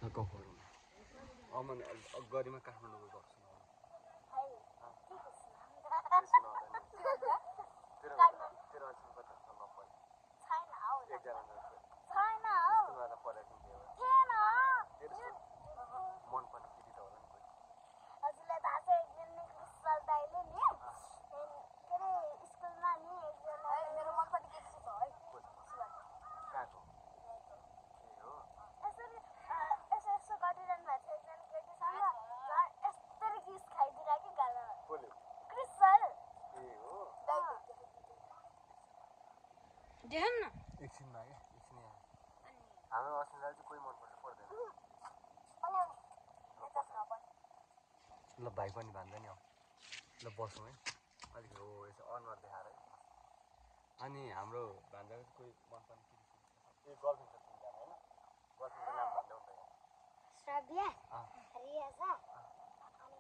गफहरू अमन गरिमा काठमाडौँको गफ एकछिनमा क्या एकछिन हाम्रो अस्मिताले चाहिँ कोही मनपर्छ पर्दैन ल भाइ पनि भन्दा नि ल बसौँ है अलिक हो यसो अनुहार देखाएर है अनि हाम्रो भान्जाको चाहिँ कोही मनपर्ने ए गर्लफ्रेन्ड छ तिनजना होइन गर्लफ्रेन्डको नाम भन्दा हुन्छ श्राव्या रियाजा अनि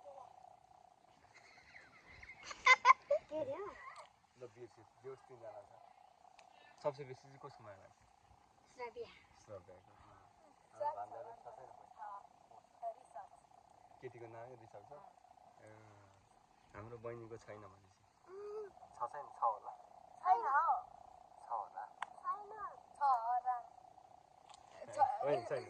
के रे ल बिर्से जोस तिनजना छ सबसे बेसी चाहिँ कसको माया लाग्छ श्राव्याको भान्जाको छ छैन केटीको नाम रिसर्च छ हाम्रो बहिनीको छैन भनेपछि छ छैन छ होला छैन छैन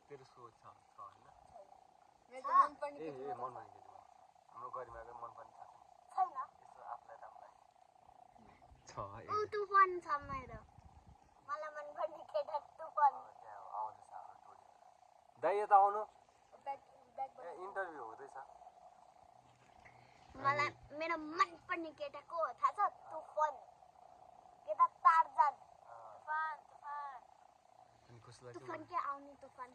तेरो सोच छ होइन ए मनपर्ने केटी हाम्रो गरिमाको मनपर्ने छ छैन यसो आफूलाई राम्रो लाग्छ छ तुफान छ मेरो मलाई मनपर्ने केटा तुफान त्यहाँ आउँदैछ हाम्रो टोली दाइ यता आउनु इन्टरभ्यू हुँदैछ मलाई मेरो मनपर्ने केटा को हो थाहा छ तुफान केटा टार्जन अनि कसलाई तुफान के आउने तुफान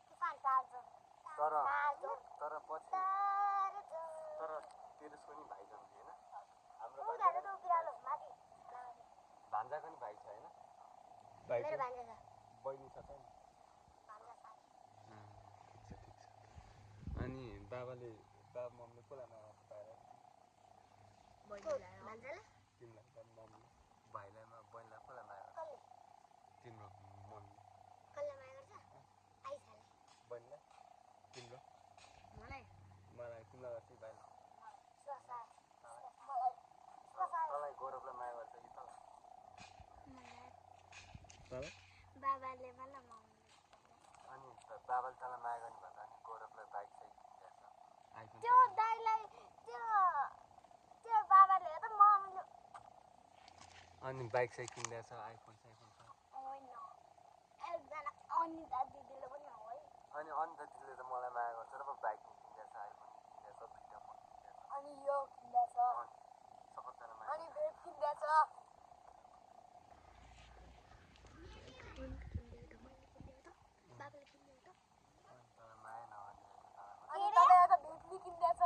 तुफान टार्जन तर पछि तर तेरो सोनी भाइ जन्मियो होइन हाम्रो भान्जाको नि भाइ छ होइन भाइ मेरो भान्जा छ बहिनी छ छैन ठिक छ अनि बाबा मम्मीले कसलाई माया पाएर भान्जाले तिमीलाई मम्मीले भाइलाई बहिनीलाई कसलाई माया तिम्रो मम्मीले कसलाई माया गर्छ आइसाले बहिनीलाई तिम्रो मलाई तिमीलाई गर्छ भाइलाई स्वसा तँलाई गौरवलाई माया गर्छ कि तँलाई बाबाले मलाई मम्मीले अनि बाबाले तँलाई माया गर्ने भन्दा अनि गौरवलाई बाइक चाहिँ किनिदिएछ आइफोन त्यो दाइलाई त्यो बाबाले त मम्मीले अनि बाइक चाहिँ किनिदिएछ आइफोन छ होइन एकजना अनिता दिदीले पनि हो है अनि अनिता दिदीले त मलाई माया गर्छ र बाइक किनिदिएछ आइफोन किनिदिएछ दुईटा फोन किनिदिएछ अनि यो किन्दैछ सबैजना माया अनि भेट किन्दैछ बाबाले किन्दै त अनि तँलाई माया नगर्ने अनि दादाले त भेटली किन्दैछ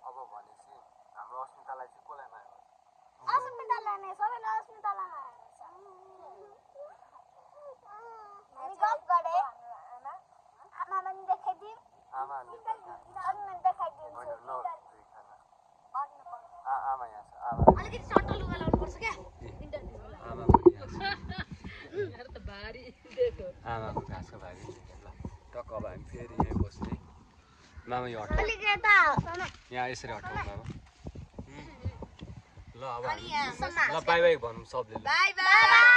अब भनेपछि हाम्रो अस्मितालाई चाहिँ कसलाई माया गर्छ अस्मितालाई नै सबैले अस्मितालाई माया गर्छ हामी गफ गरे आमा पनि देखाइदिउँ आमा अनि देखाइदिउँ आमा यहाँ छ आमा अलिकति सट्टा लुगा लाउनुपर्छ क्या आमा पनि यहाँ छ त भारी देखो आमाको घाँसको भारी ल टक्क अब हामी फेरि यहीँ बस्ने मामा यो हटाउ अलिक यता यहाँ यसरी हटाउँ मामा ल अब हामी अनि यहाँ ल बाई बाई भनौँ सबले बाई बाई